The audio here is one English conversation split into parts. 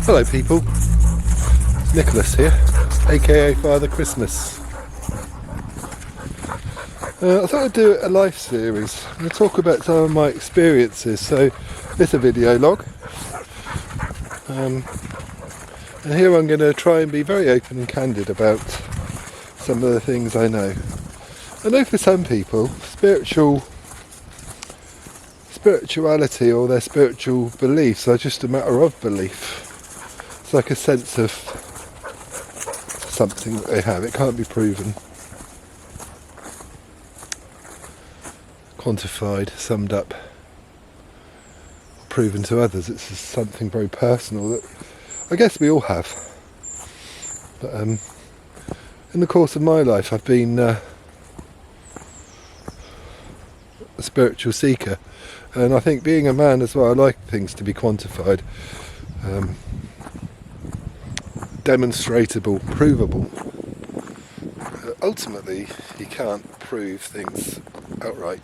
Hello people, Nicholas here, aka Father Christmas. I thought I'd do a life series. I'm going to talk about some of my experiences, so it's a video log. And here I'm going to try and be very open and candid about some of the things I know. I know for some people, spirituality or their spiritual beliefs are just a matter of belief. It's like a sense of something that they have. It can't be proven, quantified, summed up, proven to others. It's just something very personal that I guess we all have. But in the course of my life I've been a spiritual seeker, and I think being a man as well, I like things to be quantified, demonstratable, provable. Ultimately you can't prove things outright,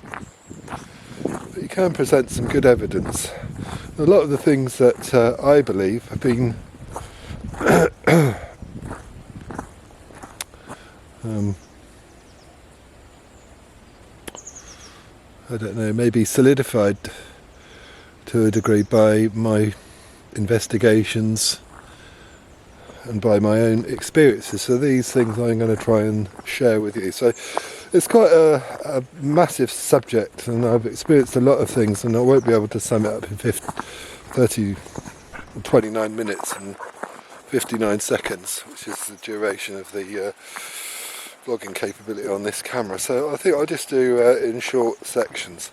but you can present some good evidence. A lot of the things that I believe have been I don't know, maybe solidified to a degree by my investigations and by my own experiences. So these things I'm going to try and share with you. So it's quite a massive subject, and I've experienced a lot of things, and I won't be able to sum it up in 29 minutes and 59 seconds, which is the duration of the vlogging capability on this camera. So I think I'll just do in short sections.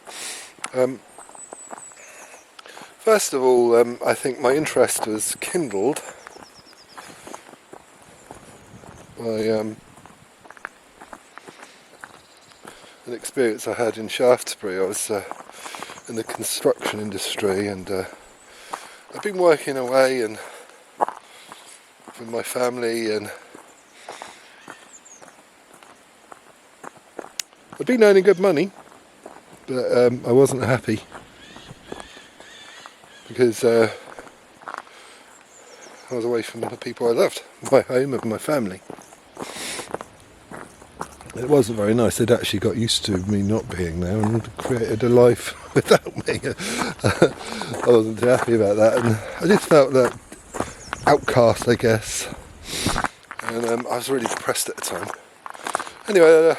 First of all, I think my interest was kindled by an experience I had in Shaftesbury. I was in the construction industry, and I've been working away and with my family, and I've been earning good money, but I wasn't happy because I was away from the people I loved, my home and my family. It wasn't very nice. They'd actually got used to me not being there and created a life without me. I wasn't too happy about that, and I just felt that outcast, I guess, and I was really depressed at the time. Anyway,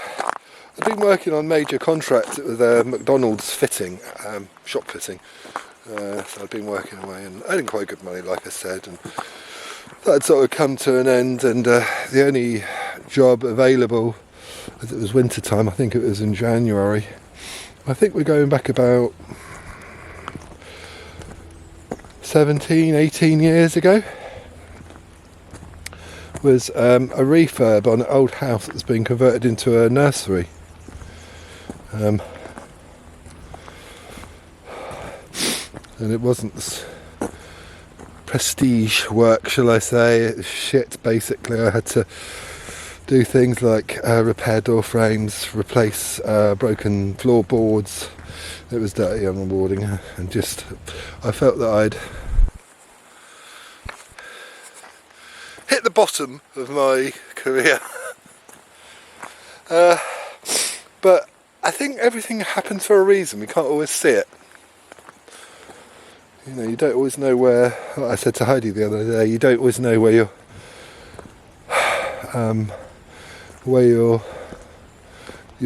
I'd been working on major contracts with McDonald's fitting, shop fitting, so I'd been working away and earning quite good money, like I said, and that had sort of come to an end, and the only job available, as it was winter time, I think it was in January, I think we're going back about 18 years ago, was a refurb on an old house that's been converted into a nursery. And it wasn't prestige work, shall I say. It was shit, basically. I had to do things like repair door frames, replace broken floorboards. It was dirty, unrewarding, and just I felt that I'd hit the bottom of my career. But I think everything happens for a reason. We can't always see it. You know, you don't always know where, like I said to Heidi the other day, you don't always know where you're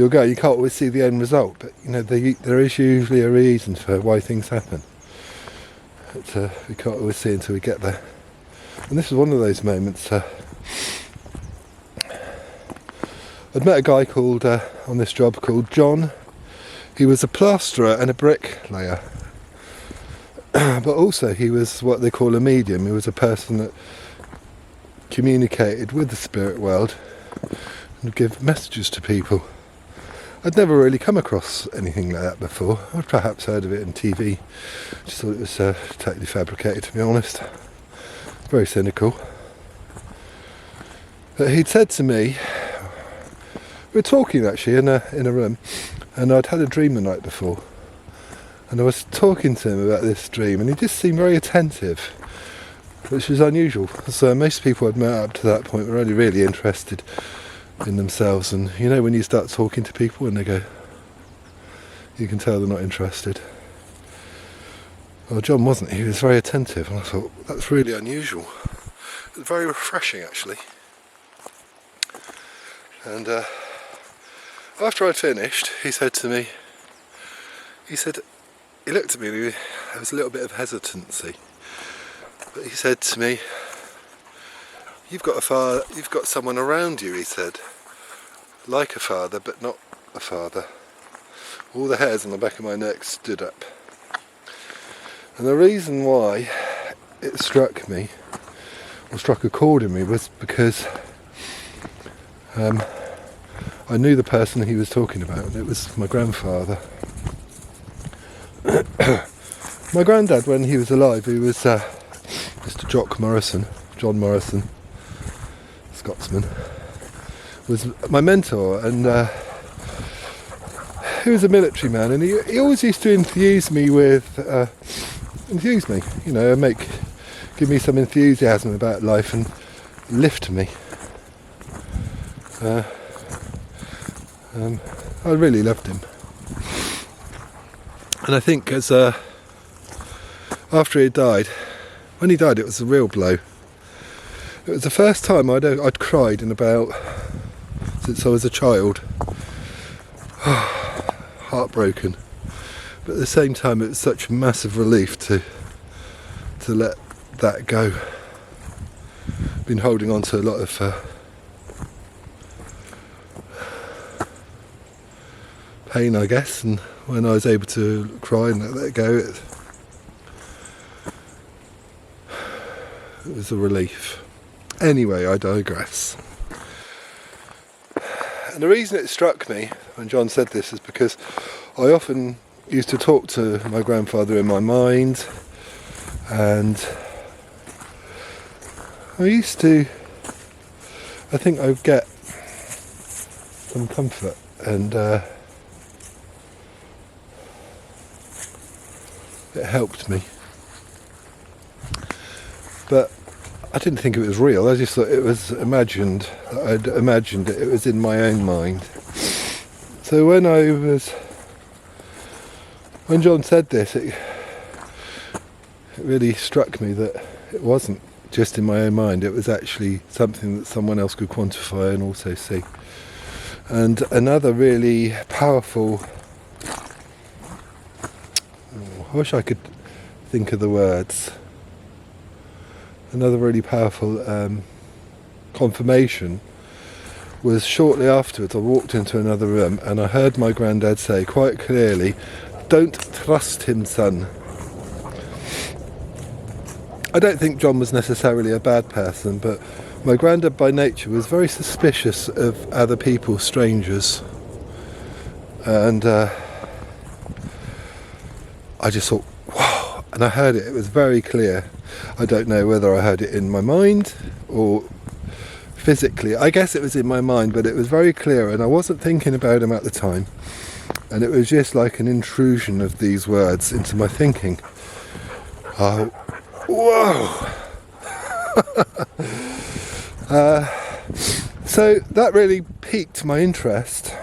going. You can't always see the end result, but you know, there is usually a reason for why things happen. But, we can't always see until we get there. And this is one of those moments. I'd met a guy called on this job called John. He was a plasterer and a bricklayer, but also he was what they call a medium. He was a person that communicated with the spirit world and would give messages to people. I'd never really come across anything like that before. I'd perhaps heard of it on TV. Just thought it was totally fabricated, to be honest. Very cynical. But he'd said to me, we were talking actually in a room, and I'd had a dream the night before, and I was talking to him about this dream, and he just seemed very attentive. which is unusual. So most people I'd met up to that point were only really interested in themselves, and you know when you start talking to people and they go, you can tell they're not interested. Well, John wasn't. He was very attentive, and I thought, that's really unusual. It was very refreshing, actually. And after I'd finished, he said to me, he looked at me, and there was a little bit of hesitancy, but he said to me, you've got someone around you, he said, like a father, but not a father. All the hairs on the back of my neck stood up. And the reason why it struck me, or struck a chord in me, was because I knew the person he was talking about, and it was my grandfather. My granddad, when he was alive, he was Mr. John Morrison, Scotsman, was my mentor, and he was a military man, and he always used to enthuse me, you know, give me some enthusiasm about life and lift me. I really loved him, and I think after he died, when he died, it was a real blow. It was the first time I'd cried since I was a child. Heartbroken, but at the same time it was such a massive relief to let that go. Been holding on to a lot of pain, I guess, and when I was able to cry and let that go, it was a relief. Anyway, I digress. And the reason it struck me when John said this is because I often used to talk to my grandfather in my mind, and I think I would get some comfort, and it helped me. But I didn't think it was real. I just thought it was imagined. I'd imagined it. It was in my own mind. So when John said this, it really struck me that it wasn't just in my own mind. It was actually something that someone else could quantify and also see. And another really powerful, I wish I could think of the words. Another really powerful confirmation was shortly afterwards. I walked into another room and I heard my granddad say quite clearly, "Don't trust him, son." I don't think John was necessarily a bad person, but my granddad by nature was very suspicious of other people, strangers, and I just thought, wow, and I heard it. It was very clear. I don't know whether I heard it in my mind or physically. I guess it was in my mind, but it was very clear, and I wasn't thinking about him at the time, and it was just like an intrusion of these words into my thinking. Oh, whoa. So that really piqued my interest,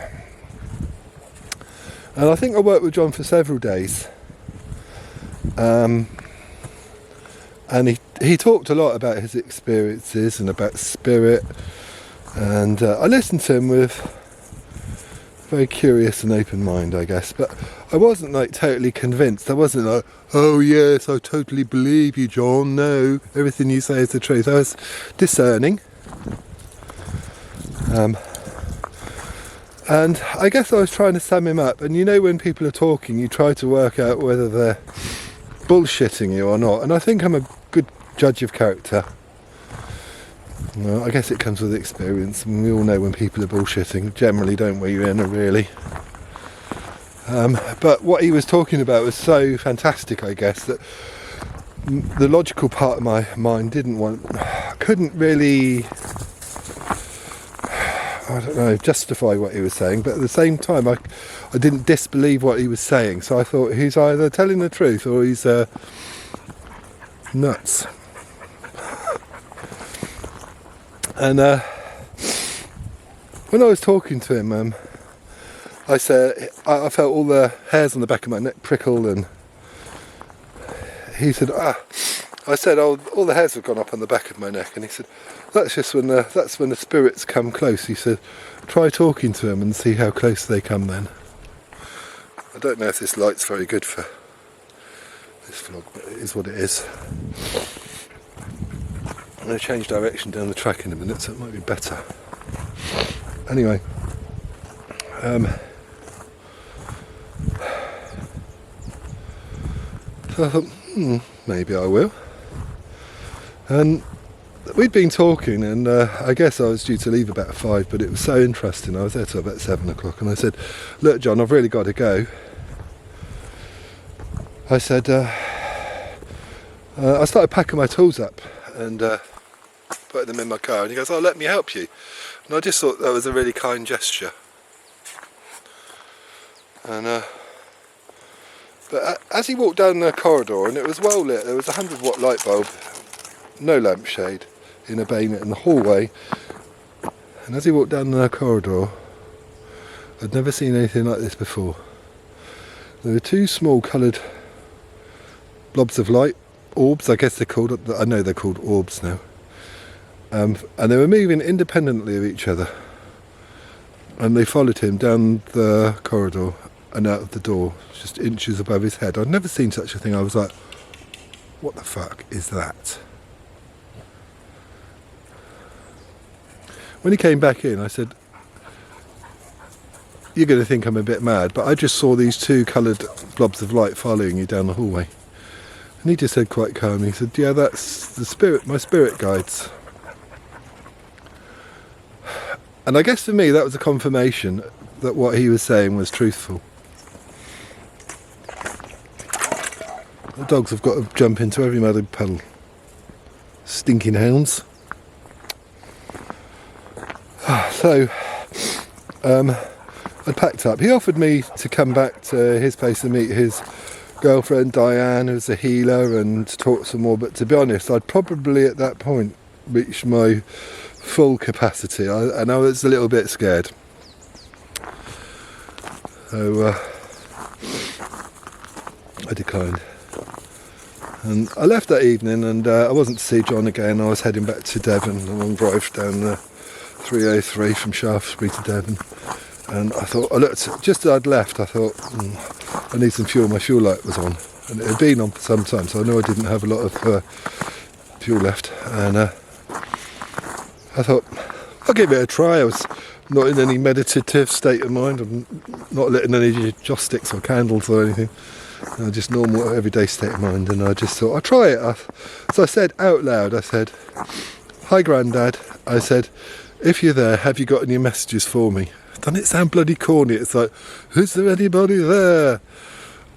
and I think I worked with John for several days. And he talked a lot about his experiences and about spirit, and I listened to him with a very curious and open mind, I guess, but I wasn't like totally convinced. I wasn't like, oh yes, I totally believe you, John, no, everything you say is the truth. I was discerning, and I guess I was trying to sum him up, and you know when people are talking you try to work out whether they're bullshitting you or not, and I think I'm a good judge of character. Well, I guess it comes with experience, and we all know when people are bullshitting, generally, don't we, Ian, really. But what he was talking about was so fantastic, I guess, that the logical part of my mind couldn't really, I don't know, justify what he was saying, but at the same time I didn't disbelieve what he was saying, so I thought he's either telling the truth or he's nuts. And when I was talking to him, I said I felt all the hairs on the back of my neck prickle, and he said, I said, oh, all the hairs have gone up on the back of my neck, and he said, that's just when the spirits come close. He said, try talking to them and see how close they come then. I don't know if this light's very good for this vlog, but it is what it is. I'm going to change direction down the track in a minute, so it might be better. Anyway, so I thought, maybe I will. And we'd been talking, and I guess I was due to leave about 5, but it was so interesting. I was there till about 7 o'clock, and I said, look John, I've really got to go. I said, I started packing my tools up and putting them in my car, and he goes, oh, let me help you. And I just thought that was a really kind gesture. And but as he walked down the corridor, and it was well lit, there was a 100-watt light bulb, no lampshade, in a bay in the hallway. And as he walked down the corridor, I'd never seen anything like this before. There were 2 small coloured blobs of light, orbs, I guess they're called. I know they're called orbs now. And they were moving independently of each other. And they followed him down the corridor and out of the door, just inches above his head. I'd never seen such a thing. I was like, what the fuck is that? When he came back in, I said, you're going to think I'm a bit mad, but I just saw these 2 coloured blobs of light following you down the hallway. And he just said quite calmly, he said, yeah, that's the spirit, my spirit guides. And I guess for me that was a confirmation that what he was saying was truthful. The dogs have got to jump into every muddy puddle. Stinking hounds. So, I packed up. He offered me to come back to his place and meet his girlfriend Diane, who's a healer, and talk some more, but to be honest, I'd probably at that point reached my full capacity, and I was a little bit scared. So I declined. And I left that evening, and I wasn't to see John again. I was heading back to Devon, a long drive down the 303 from Shaftesbury to Devon. And I thought, I looked, just as I'd left, I thought, I need some fuel. My fuel light was on, and it had been on for some time, so I knew I didn't have a lot of fuel left. And I thought, I'll give it a try. I was not in any meditative state of mind. I'm not lit in any joss sticks or candles or anything. Just normal, everyday state of mind. And I just thought, I'll try it. So I said out loud, I said, hi Grandad. I said, if you're there, have you got any messages for me? Doesn't it sound bloody corny? It's like, is there anybody there?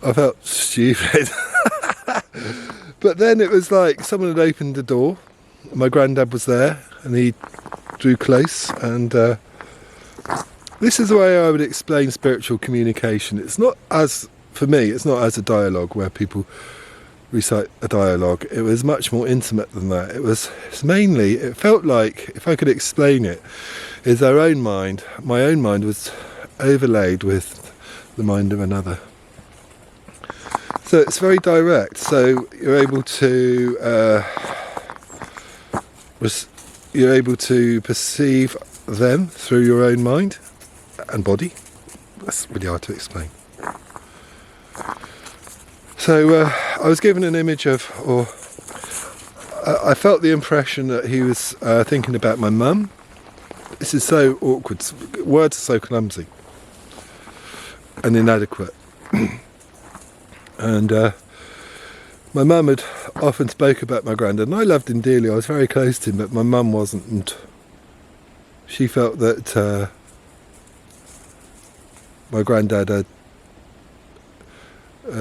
I felt stupid. But then it was like someone had opened the door. My granddad was there, and he drew close. And this is the way I would explain spiritual communication. It's not as, for me, it's not as a dialogue where people recite a dialogue. It was much more intimate than that. It's mainly, it felt like, if I could explain it, is our own mind. My own mind was overlaid with the mind of another. So it's very direct. So you're able to perceive them through your own mind and body. That's really hard to explain. So I was given an image of, or I felt the impression that he was thinking about my mum. This is so awkward. Words are so clumsy and inadequate. And my mum had often spoke about my granddad, and I loved him dearly. I was very close to him, but my mum wasn't, and she felt that my granddad had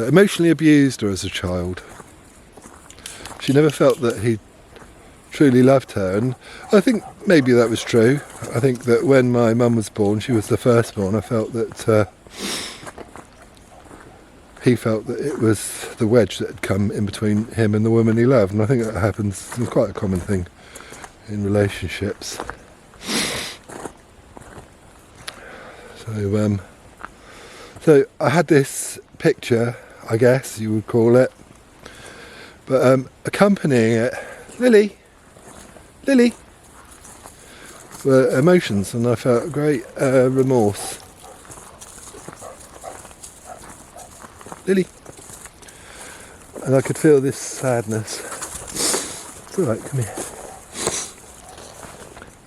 emotionally abused her as a child. She never felt that he truly loved her, and I think maybe that was true. I think that when my mum was born, she was the firstborn, I felt that he felt that it was the wedge that had come in between him and the woman he loved, and I think that happens, it's quite a common thing in relationships. So I had this picture, I guess you would call it, but accompanying it, Lily, were emotions, and I felt great remorse. Lily. And I could feel this sadness. It's alright, come here.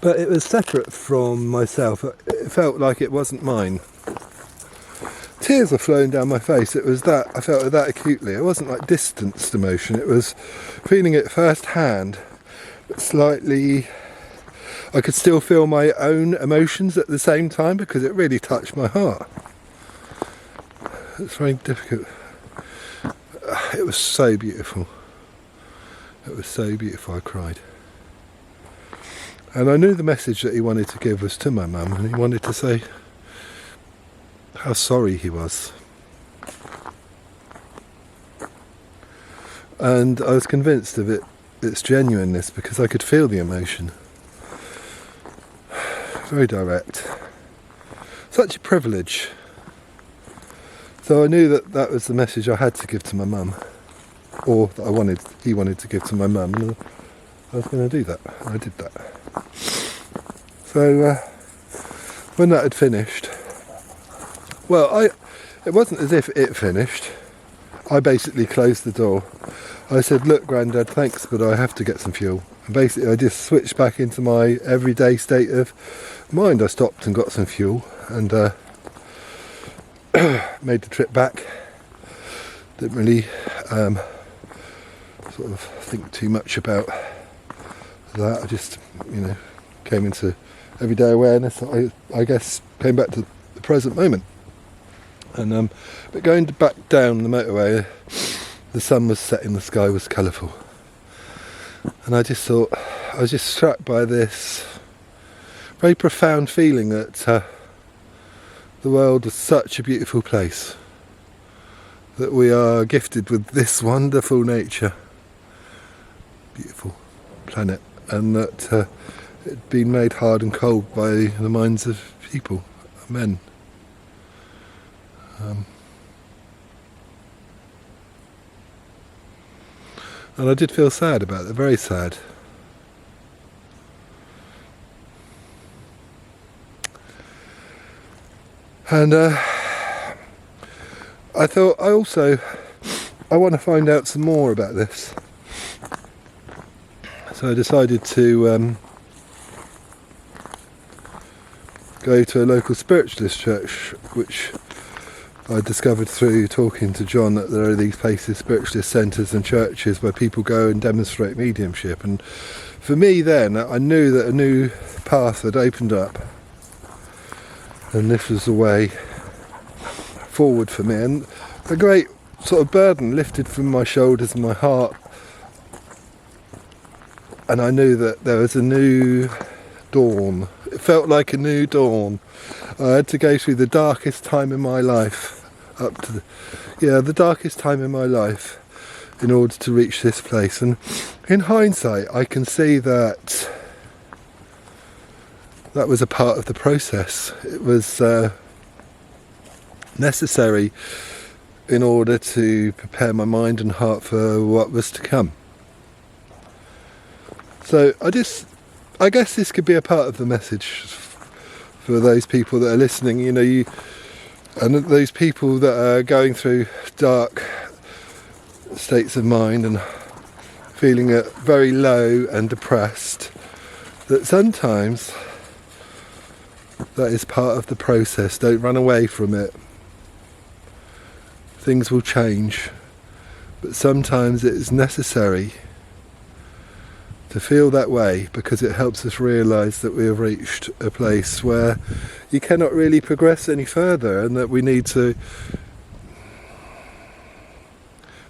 But it was separate from myself. It felt like it wasn't mine. Tears were flowing down my face. It was that, I felt it that acutely. It wasn't like distanced emotion. It was feeling it firsthand, but slightly. I could still feel my own emotions at the same time because it really touched my heart. It's very difficult. It was so beautiful. It was so beautiful, I cried. And I knew the message that he wanted to give was to my mum, and he wanted to say how sorry he was. And I was convinced of its genuineness because I could feel the emotion. Very direct. Such a privilege. So I knew that was the message I had to give to my mum, or that he wanted to give to my mum, and I was going to do that. I did that. So when that had finished, well, it wasn't as if it finished. I basically closed the door. I said, "Look, Grandad, thanks, but I have to get some fuel." And basically, I just switched back into my everyday state of mind. I stopped and got some fuel, and made the trip back. Didn't really sort of think too much about that. I just, came into everyday awareness. I guess came back to the present moment. And but going back down the motorway, the sun was setting, the sky was colourful, and I just thought, I was just struck by this very profound feeling that the world was such a beautiful place, that we are gifted with this wonderful nature, beautiful planet, and that it had been made hard and cold by the minds of people, men. And I did feel sad about it, very sad. And I thought, I want to find out some more about this. So I decided to go to a local spiritualist church, which I discovered through talking to John, that there are these places, spiritualist centres and churches, where people go and demonstrate mediumship. And for me then, I knew that a new path had opened up, and this was the way forward for me. And a great sort of burden lifted from my shoulders and my heart, and I knew that there was a new dawn. It felt like a new dawn. I had to go through the darkest time in my life, the darkest time in my life, in order to reach this place. And in hindsight, I can see that that was a part of the process. It was necessary in order to prepare my mind and heart for what was to come. So I guess this could be a part of the message for those people that are listening, and those people that are going through dark states of mind and feeling very low and depressed, that sometimes that is part of the process. Don't run away from it. Things will change, but sometimes it is necessary to feel that way, because it helps us realise that we have reached a place where you cannot really progress any further, and that we need to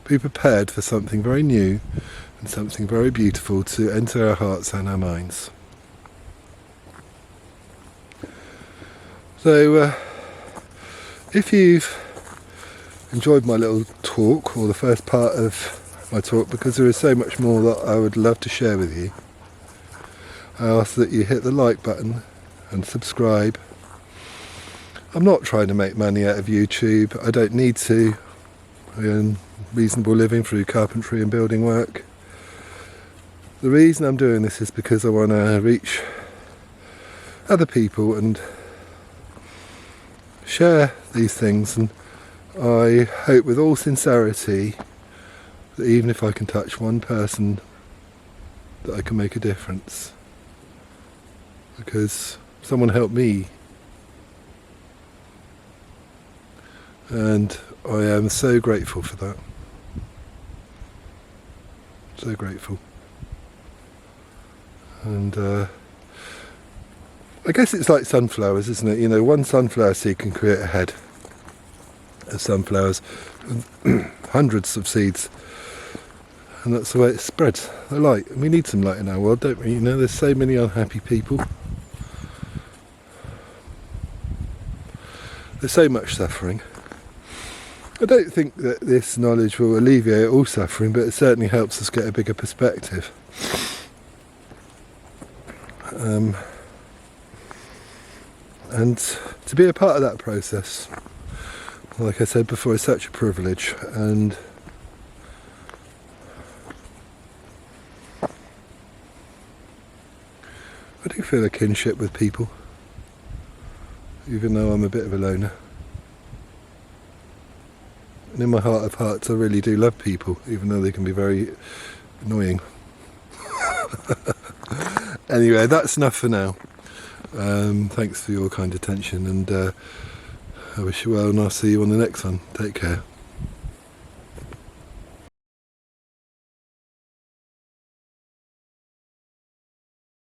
be prepared for something very new and something very beautiful to enter our hearts and our minds. So if you've enjoyed my little talk, or the first part of my talk, because there is so much more that I would love to share with you, I ask that you hit the like button and subscribe. I'm not trying to make money out of YouTube. I don't need to. I earn reasonable living through carpentry and building work. The reason I'm doing this is because I want to reach other people and share these things, and I hope with all sincerity that even if I can touch one person, that I can make a difference, because someone helped me, and I am so grateful for that. So grateful. And I guess it's like sunflowers, isn't it? You know, one sunflower seed can create a head of sunflowers, hundreds of seeds, and that's the way it spreads. The light. And we need some light in our world, don't we? You know, there's so many unhappy people. There's so much suffering. I don't think that this knowledge will alleviate all suffering, but it certainly helps us get a bigger perspective. And to be a part of that process, like I said before, is such a privilege, and I do feel a kinship with people, even though I'm a bit of a loner. And in my heart of hearts, I really do love people, even though they can be very annoying. Anyway, that's enough for now. Thanks for your kind attention, and I wish you well, and I'll see you on the next one. Take care.